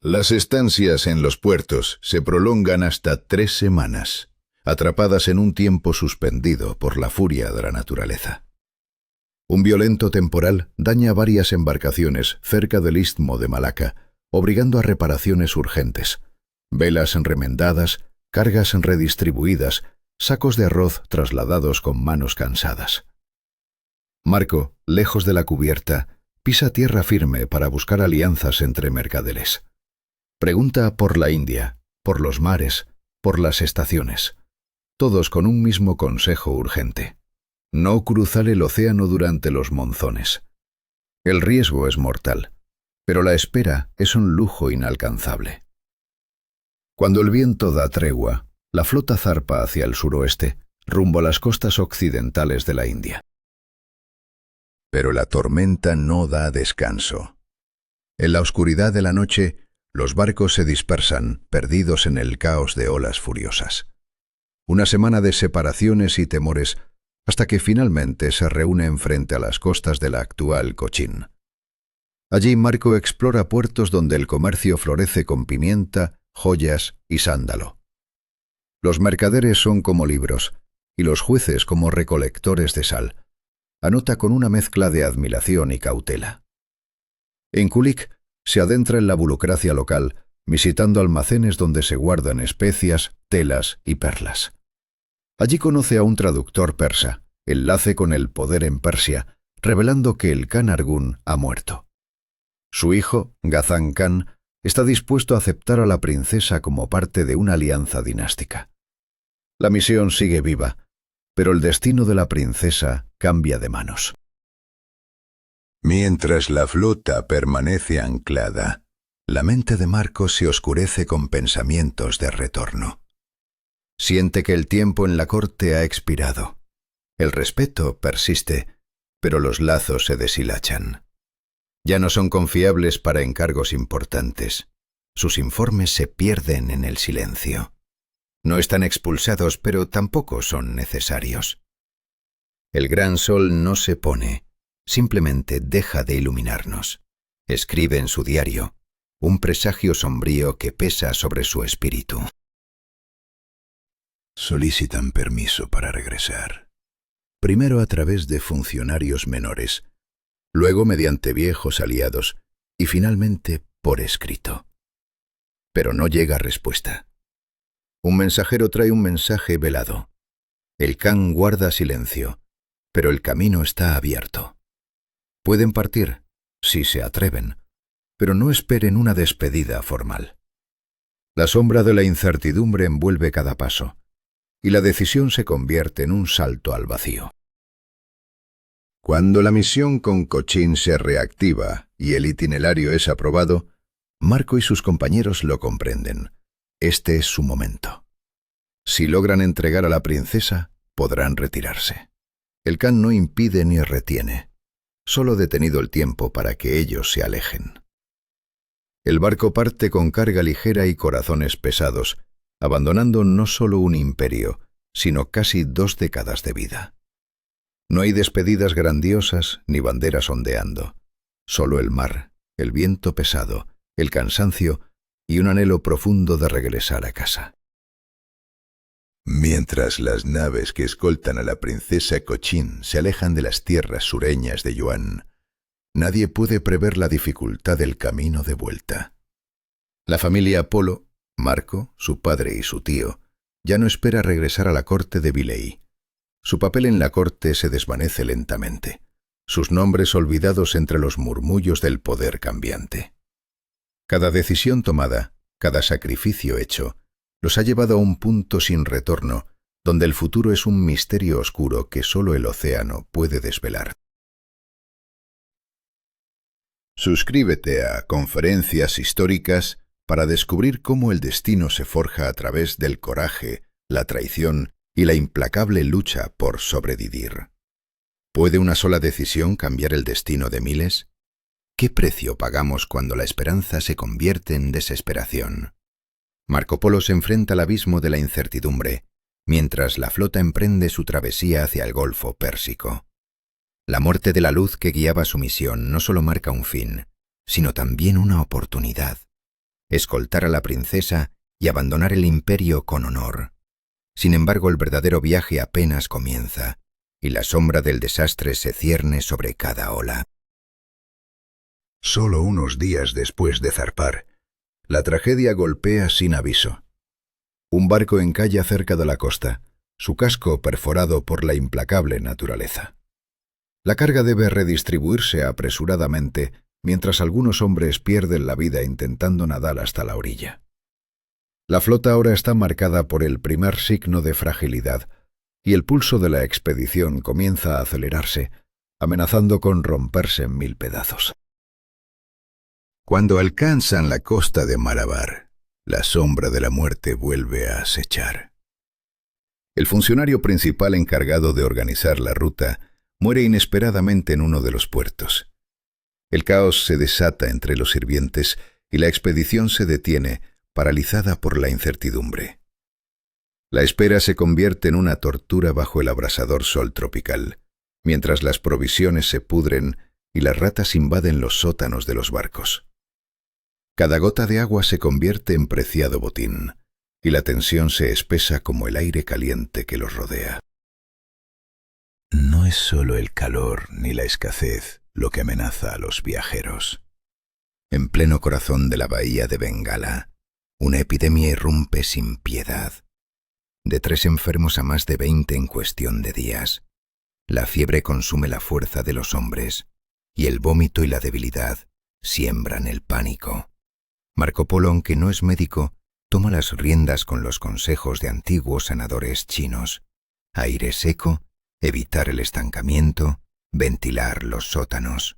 Las estancias en los puertos se prolongan hasta 3 semanas, atrapadas en un tiempo suspendido por la furia de la naturaleza. Un violento temporal daña varias embarcaciones cerca del istmo de Malaca, obligando a reparaciones urgentes. Velas remendadas, cargas redistribuidas, sacos de arroz trasladados con manos cansadas. Marco, lejos de la cubierta, pisa tierra firme para buscar alianzas entre mercaderes. Pregunta por la India, por los mares, por las estaciones, todos con un mismo consejo urgente: no cruzar el océano durante los monzones. El riesgo es mortal, pero la espera es un lujo inalcanzable. Cuando el viento da tregua, la flota zarpa hacia el suroeste, rumbo a las costas occidentales de la India. Pero la tormenta no da descanso. En la oscuridad de la noche, los barcos se dispersan, perdidos en el caos de olas furiosas. Una semana de separaciones y temores, hasta que finalmente se reúnen frente a las costas de la actual Cochín. Allí Marco explora puertos donde el comercio florece con pimienta, joyas y sándalo. Los mercaderes son como libros, y los jueces como recolectores de sal. Anota con una mezcla de admiración y cautela. En Kulik se adentra en la burocracia local, visitando almacenes donde se guardan especias, telas y perlas. Allí conoce a un traductor persa, enlace con el poder en Persia, revelando que el Khan Argun ha muerto. Su hijo, Ghazan Khan, está dispuesto a aceptar a la princesa como parte de una alianza dinástica. La misión sigue viva, pero el destino de la princesa cambia de manos. Mientras la flota permanece anclada, la mente de Marco se oscurece con pensamientos de retorno. Siente que el tiempo en la corte ha expirado. El respeto persiste, pero los lazos se deshilachan. Ya no son confiables para encargos importantes. Sus informes se pierden en el silencio. No están expulsados, pero tampoco son necesarios. El gran sol no se pone, simplemente deja de iluminarnos. Escribe en su diario, un presagio sombrío que pesa sobre su espíritu. Solicitan permiso para regresar. Primero a través de funcionarios menores, luego mediante viejos aliados y finalmente por escrito. Pero no llega respuesta. Un mensajero trae un mensaje velado. El Khan guarda silencio, pero el camino está abierto. Pueden partir, si se atreven, pero no esperen una despedida formal. La sombra de la incertidumbre envuelve cada paso, y la decisión se convierte en un salto al vacío. Cuando la misión con Cochín se reactiva y el itinerario es aprobado, Marco y sus compañeros lo comprenden. Este es su momento. Si logran entregar a la princesa, podrán retirarse. El Khan no impide ni retiene, solo detenido el tiempo para que ellos se alejen. El barco parte con carga ligera y corazones pesados, abandonando no solo un imperio, sino casi 2 décadas de vida. No hay despedidas grandiosas ni banderas ondeando, solo el mar, el viento pesado, el cansancio y un anhelo profundo de regresar a casa. Mientras las naves que escoltan a la princesa Cochín se alejan de las tierras sureñas de Yuan, nadie puede prever la dificultad del camino de vuelta. La familia Apolo, Marco, su padre y su tío, ya no espera regresar a la corte de Viley. Su papel en la corte se desvanece lentamente, sus nombres olvidados entre los murmullos del poder cambiante. Cada decisión tomada, cada sacrificio hecho, los ha llevado a un punto sin retorno, donde el futuro es un misterio oscuro que solo el océano puede desvelar. Suscríbete a Conferencias Históricas para descubrir cómo el destino se forja a través del coraje, la traición y la implacable lucha por sobrevivir. ¿Puede una sola decisión cambiar el destino de miles? ¿Qué precio pagamos cuando la esperanza se convierte en desesperación? Marco Polo se enfrenta al abismo de la incertidumbre, mientras la flota emprende su travesía hacia el Golfo Pérsico. La muerte de la luz que guiaba su misión no solo marca un fin, sino también una oportunidad: escoltar a la princesa y abandonar el imperio con honor. Sin embargo, el verdadero viaje apenas comienza, y la sombra del desastre se cierne sobre cada ola. Solo unos días después de zarpar, la tragedia golpea sin aviso. Un barco encalla cerca de la costa, su casco perforado por la implacable naturaleza. La carga debe redistribuirse apresuradamente, mientras algunos hombres pierden la vida intentando nadar hasta la orilla. La flota ahora está marcada por el primer signo de fragilidad, y el pulso de la expedición comienza a acelerarse, amenazando con romperse en 1000 pedazos. Cuando alcanzan la costa de Malabar, la sombra de la muerte vuelve a acechar. El funcionario principal encargado de organizar la ruta muere inesperadamente en uno de los puertos. El caos se desata entre los sirvientes y la expedición se detiene, paralizada por la incertidumbre. La espera se convierte en una tortura bajo el abrasador sol tropical, mientras las provisiones se pudren y las ratas invaden los sótanos de los barcos. Cada gota de agua se convierte en preciado botín, y la tensión se espesa como el aire caliente que los rodea. No es solo el calor ni la escasez lo que amenaza a los viajeros. En pleno corazón de la bahía de Bengala, una epidemia irrumpe sin piedad. De 3 enfermos a más de 20 en cuestión de días. La fiebre consume la fuerza de los hombres, y el vómito y la debilidad siembran el pánico. Marco Polo, aunque no es médico, toma las riendas con los consejos de antiguos sanadores chinos. Aire seco, evitar el estancamiento, ventilar los sótanos.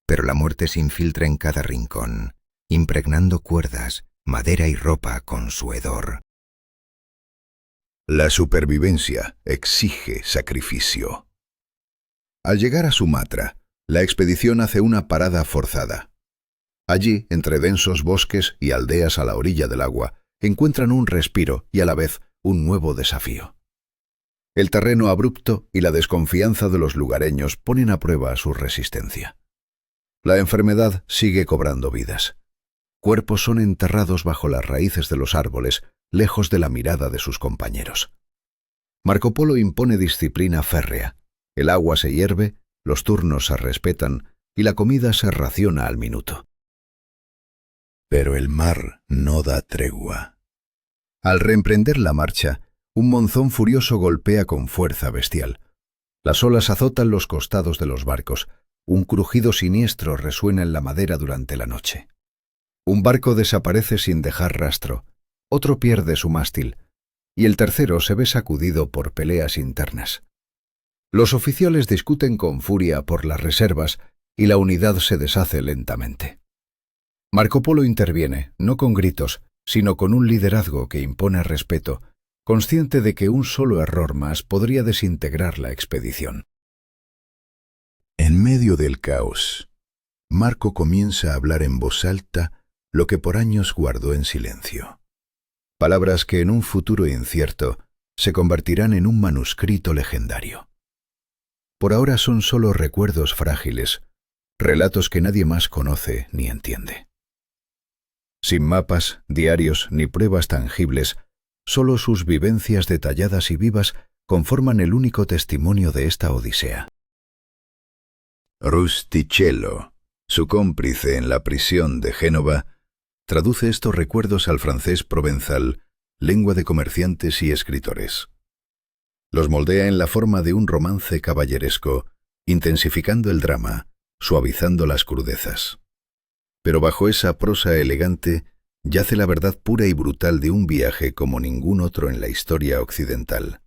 Pero la muerte se infiltra en cada rincón, impregnando cuerdas, madera y ropa con su hedor. La supervivencia exige sacrificio. Al llegar a Sumatra, la expedición hace una parada forzada. Allí, entre densos bosques y aldeas a la orilla del agua, encuentran un respiro y a la vez un nuevo desafío. El terreno abrupto y la desconfianza de los lugareños ponen a prueba su resistencia. La enfermedad sigue cobrando vidas. Cuerpos son enterrados bajo las raíces de los árboles, lejos de la mirada de sus compañeros. Marco Polo impone disciplina férrea. El agua se hierve, los turnos se respetan y la comida se raciona al minuto. Pero el mar no da tregua. Al reemprender la marcha, un monzón furioso golpea con fuerza bestial. Las olas azotan los costados de los barcos. Un crujido siniestro resuena en la madera durante la noche. Un barco desaparece sin dejar rastro, otro pierde su mástil, y el tercero se ve sacudido por peleas internas. Los oficiales discuten con furia por las reservas y la unidad se deshace lentamente. Marco Polo interviene, no con gritos, sino con un liderazgo que impone respeto, consciente de que un solo error más podría desintegrar la expedición. En medio del caos, Marco comienza a hablar en voz alta lo que por años guardó en silencio. Palabras que en un futuro incierto se convertirán en un manuscrito legendario. Por ahora son solo recuerdos frágiles, relatos que nadie más conoce ni entiende. Sin mapas, diarios ni pruebas tangibles, solo sus vivencias detalladas y vivas conforman el único testimonio de esta odisea. Rustichello, su cómplice en la prisión de Génova, traduce estos recuerdos al francés provenzal, lengua de comerciantes y escritores. Los moldea en la forma de un romance caballeresco, intensificando el drama, suavizando las crudezas. Pero bajo esa prosa elegante yace la verdad pura y brutal de un viaje como ningún otro en la historia occidental.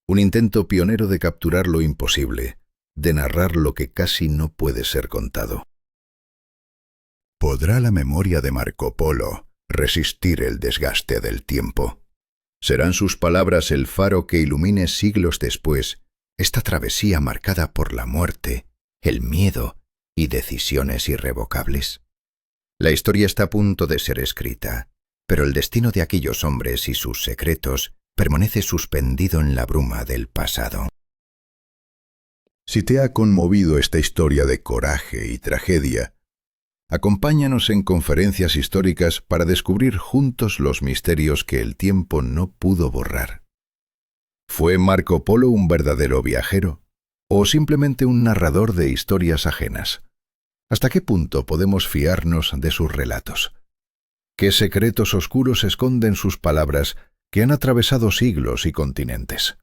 Un intento pionero de capturar lo imposible, de narrar lo que casi no puede ser contado. ¿Podrá la memoria de Marco Polo resistir el desgaste del tiempo? ¿Serán sus palabras el faro que ilumine siglos después esta travesía marcada por la muerte, el miedo y decisiones irrevocables? La historia está a punto de ser escrita, pero el destino de aquellos hombres y sus secretos permanece suspendido en la bruma del pasado. Si te ha conmovido esta historia de coraje y tragedia, acompáñanos en conferencias históricas para descubrir juntos los misterios que el tiempo no pudo borrar. ¿Fue Marco Polo un verdadero viajero? ¿O simplemente un narrador de historias ajenas? ¿Hasta qué punto podemos fiarnos de sus relatos? ¿Qué secretos oscuros esconden sus palabras que han atravesado siglos y continentes?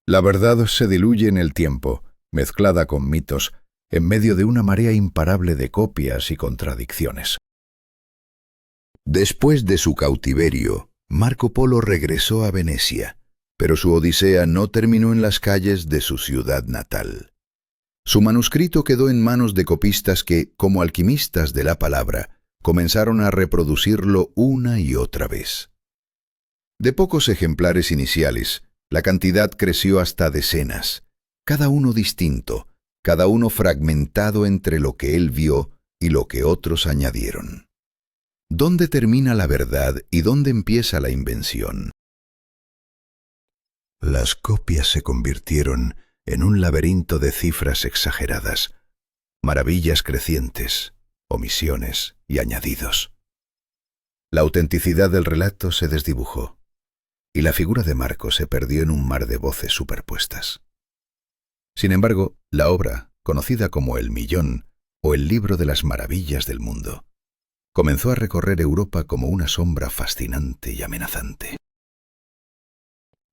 La verdad se diluye en el tiempo, mezclada con mitos, en medio de una marea imparable de copias y contradicciones. Después de su cautiverio, Marco Polo regresó a Venecia, pero su odisea no terminó en las calles de su ciudad natal. Su manuscrito quedó en manos de copistas que, como alquimistas de la palabra, comenzaron a reproducirlo una y otra vez. De pocos ejemplares iniciales, la cantidad creció hasta decenas, cada uno distinto, cada uno fragmentado entre lo que él vio y lo que otros añadieron. ¿Dónde termina la verdad y dónde empieza la invención? Las copias se convirtieron en un laberinto de cifras exageradas, maravillas crecientes, omisiones y añadidos. La autenticidad del relato se desdibujó, y la figura de Marco se perdió en un mar de voces superpuestas. Sin embargo, la obra, conocida como El Millón o el Libro de las Maravillas del Mundo, comenzó a recorrer Europa como una sombra fascinante y amenazante.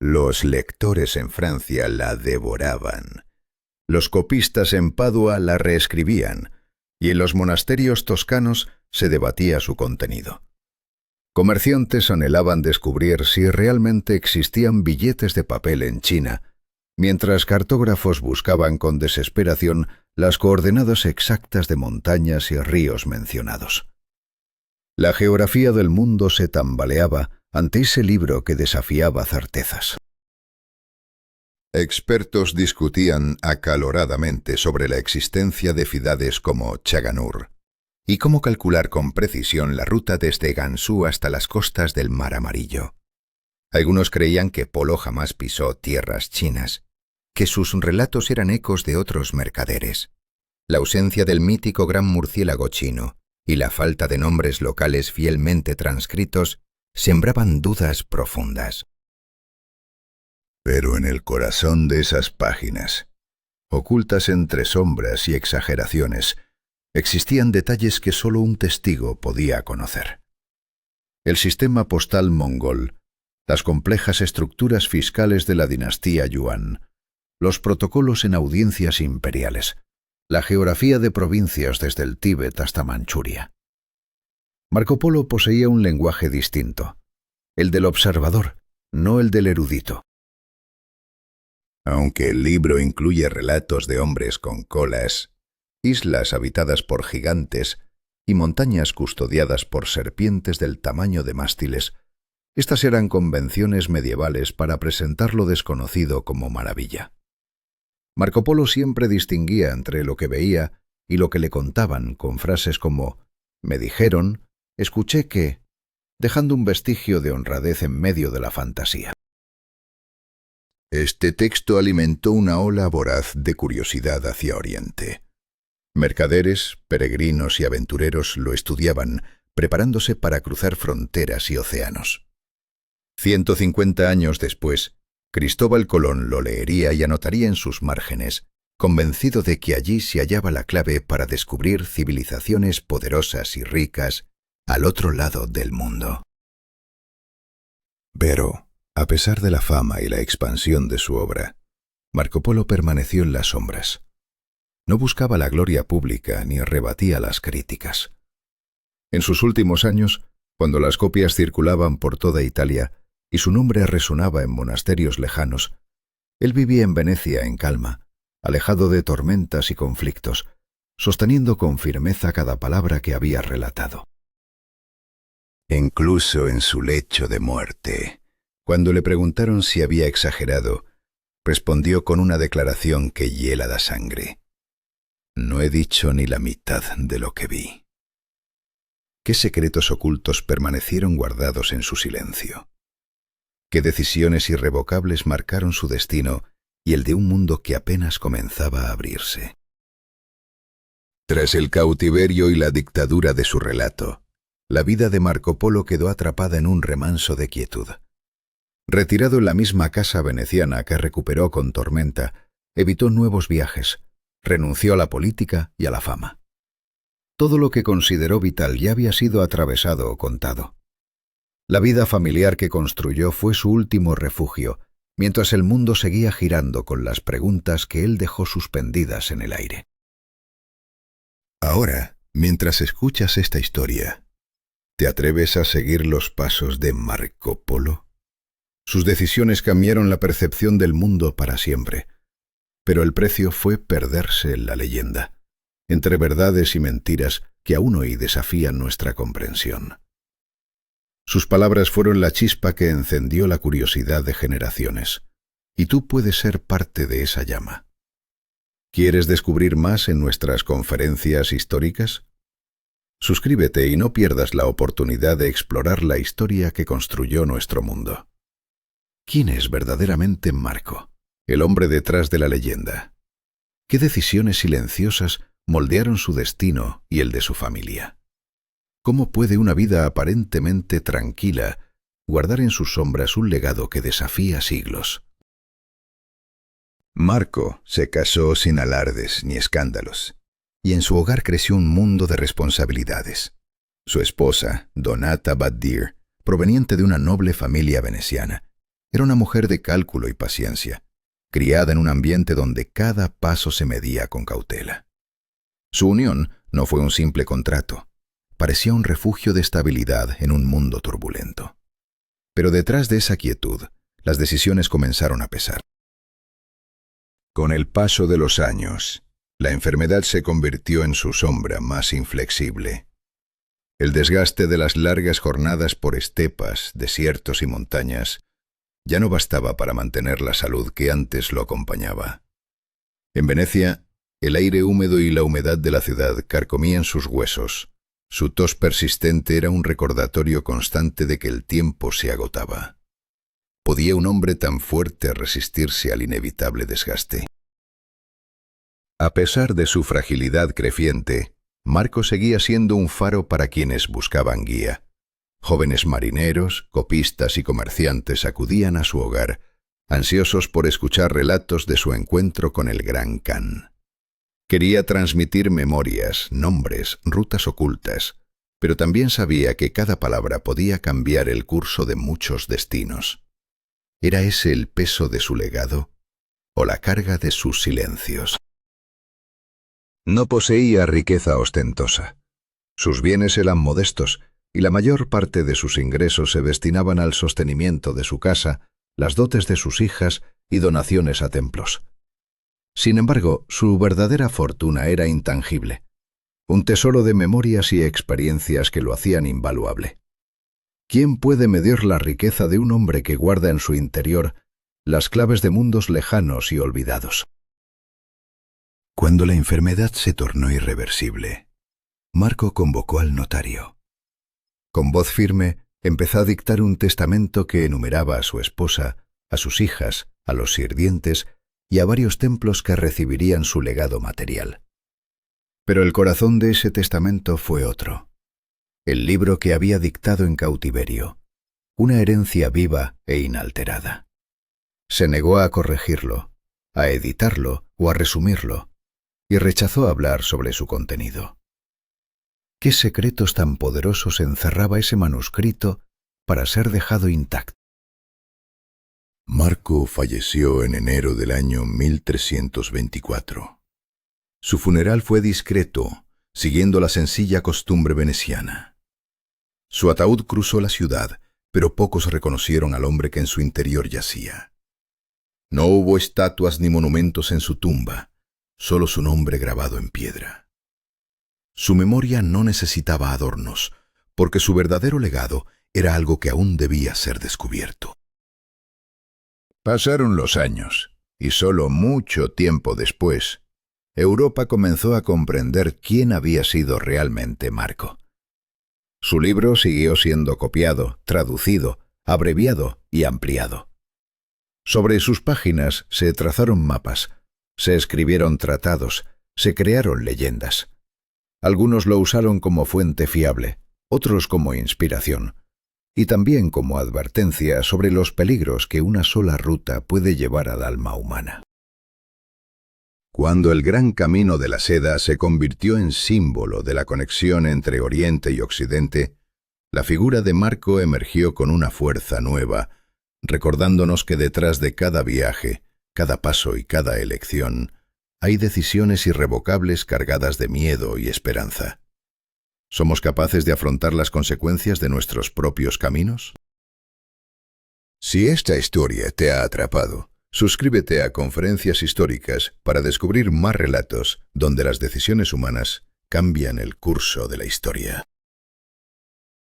Los lectores en Francia la devoraban. Los copistas en Padua la reescribían, y en los monasterios toscanos se debatía su contenido. Comerciantes anhelaban descubrir si realmente existían billetes de papel en China, mientras cartógrafos buscaban con desesperación las coordenadas exactas de montañas y ríos mencionados. La geografía del mundo se tambaleaba ante ese libro que desafiaba certezas. Expertos discutían acaloradamente sobre la existencia de ciudades como Chaganur y cómo calcular con precisión la ruta desde Gansu hasta las costas del Mar Amarillo. Algunos creían que Polo jamás pisó tierras chinas, que sus relatos eran ecos de otros mercaderes. La ausencia del mítico gran murciélago chino y la falta de nombres locales fielmente transcritos sembraban dudas profundas. Pero en el corazón de esas páginas, ocultas entre sombras y exageraciones, existían detalles que solo un testigo podía conocer. El sistema postal mongol, las complejas estructuras fiscales de la dinastía Yuan, los protocolos en audiencias imperiales, la geografía de provincias desde el Tíbet hasta Manchuria. Marco Polo poseía un lenguaje distinto, el del observador, no el del erudito. Aunque el libro incluye relatos de hombres con colas, islas habitadas por gigantes y montañas custodiadas por serpientes del tamaño de mástiles, estas eran convenciones medievales para presentar lo desconocido como maravilla. Marco Polo siempre distinguía entre lo que veía y lo que le contaban con frases como «me dijeron», «escuché que», dejando un vestigio de honradez en medio de la fantasía. Este texto alimentó una ola voraz de curiosidad hacia Oriente. Mercaderes, peregrinos y aventureros lo estudiaban, preparándose para cruzar fronteras y océanos. 150 años después, Cristóbal Colón lo leería y anotaría en sus márgenes, convencido de que allí se hallaba la clave para descubrir civilizaciones poderosas y ricas al otro lado del mundo. Pero, a pesar de la fama y la expansión de su obra, Marco Polo permaneció en las sombras. No buscaba la gloria pública ni rebatía las críticas. En sus últimos años, cuando las copias circulaban por toda Italia y su nombre resonaba en monasterios lejanos, él vivía en Venecia en calma, alejado de tormentas y conflictos, sosteniendo con firmeza cada palabra que había relatado. Incluso en su lecho de muerte, cuando le preguntaron si había exagerado, respondió con una declaración que hiela la sangre. No he dicho ni la mitad de lo que vi. ¿Qué secretos ocultos permanecieron guardados en su silencio? ¿Qué decisiones irrevocables marcaron su destino y el de un mundo que apenas comenzaba a abrirse? Tras el cautiverio y la dictadura de su relato, la vida de Marco Polo quedó atrapada en un remanso de quietud. Retirado en la misma casa veneciana que recuperó con tormenta, evitó nuevos viajes, renunció a la política y a la fama. Todo lo que consideró vital ya había sido atravesado o contado. La vida familiar que construyó fue su último refugio, mientras el mundo seguía girando con las preguntas que él dejó suspendidas en el aire. Ahora, mientras escuchas esta historia, ¿te atreves a seguir los pasos de Marco Polo? Sus decisiones cambiaron la percepción del mundo para siempre, pero el precio fue perderse en la leyenda, entre verdades y mentiras que aún hoy desafían nuestra comprensión. Sus palabras fueron la chispa que encendió la curiosidad de generaciones, y tú puedes ser parte de esa llama. ¿Quieres descubrir más en nuestras conferencias históricas? Suscríbete y no pierdas la oportunidad de explorar la historia que construyó nuestro mundo. ¿Quién es verdaderamente Marco, el hombre detrás de la leyenda? ¿Qué decisiones silenciosas moldearon su destino y el de su familia? ¿Cómo puede una vida aparentemente tranquila guardar en sus sombras un legado que desafía siglos? Marco se casó sin alardes ni escándalos, y en su hogar creció un mundo de responsabilidades. Su esposa, Donata Baddir, proveniente de una noble familia veneciana, era una mujer de cálculo y paciencia, criada en un ambiente donde cada paso se medía con cautela. Su unión no fue un simple contrato, parecía un refugio de estabilidad en un mundo turbulento. Pero detrás de esa quietud, las decisiones comenzaron a pesar. Con el paso de los años, la enfermedad se convirtió en su sombra más inflexible. El desgaste de las largas jornadas por estepas, desiertos y montañas ya no bastaba para mantener la salud que antes lo acompañaba. En Venecia, el aire húmedo y la humedad de la ciudad carcomían sus huesos. Su tos persistente era un recordatorio constante de que el tiempo se agotaba. ¿Podía un hombre tan fuerte resistirse al inevitable desgaste? A pesar de su fragilidad creciente, Marco seguía siendo un faro para quienes buscaban guía. Jóvenes marineros, copistas y comerciantes acudían a su hogar, ansiosos por escuchar relatos de su encuentro con el Gran Khan. Quería transmitir memorias, nombres, rutas ocultas, pero también sabía que cada palabra podía cambiar el curso de muchos destinos. ¿Era ese el peso de su legado o la carga de sus silencios? No poseía riqueza ostentosa. Sus bienes eran modestos y la mayor parte de sus ingresos se destinaban al sostenimiento de su casa, las dotes de sus hijas y donaciones a templos. Sin embargo, su verdadera fortuna era intangible, un tesoro de memorias y experiencias que lo hacían invaluable. ¿Quién puede medir la riqueza de un hombre que guarda en su interior las claves de mundos lejanos y olvidados? Cuando la enfermedad se tornó irreversible, Marco convocó al notario. Con voz firme, empezó a dictar un testamento que enumeraba a su esposa, a sus hijas, a los sirvientes y a varios templos que recibirían su legado material. Pero el corazón de ese testamento fue otro. El libro que había dictado en cautiverio, una herencia viva e inalterada. Se negó a corregirlo, a editarlo o a resumirlo, y rechazó hablar sobre su contenido. ¿Qué secretos tan poderosos encerraba ese manuscrito para ser dejado intacto? Marco falleció en enero del año 1324. Su funeral fue discreto, siguiendo la sencilla costumbre veneciana. Su ataúd cruzó la ciudad, pero pocos reconocieron al hombre que en su interior yacía. No hubo estatuas ni monumentos en su tumba, solo su nombre grabado en piedra. Su memoria no necesitaba adornos, porque su verdadero legado era algo que aún debía ser descubierto. Pasaron los años, y solo mucho tiempo después, Europa comenzó a comprender quién había sido realmente Marco. Su libro siguió siendo copiado, traducido, abreviado y ampliado. Sobre sus páginas se trazaron mapas, se escribieron tratados, se crearon leyendas. Algunos lo usaron como fuente fiable, otros como inspiración, y también como advertencia sobre los peligros que una sola ruta puede llevar al alma humana. Cuando el gran camino de la seda se convirtió en símbolo de la conexión entre Oriente y Occidente, la figura de Marco emergió con una fuerza nueva, recordándonos que detrás de cada viaje, cada paso y cada elección, hay decisiones irrevocables cargadas de miedo y esperanza. ¿Somos capaces de afrontar las consecuencias de nuestros propios caminos? Si esta historia te ha atrapado, suscríbete a Conferencias Históricas para descubrir más relatos donde las decisiones humanas cambian el curso de la historia.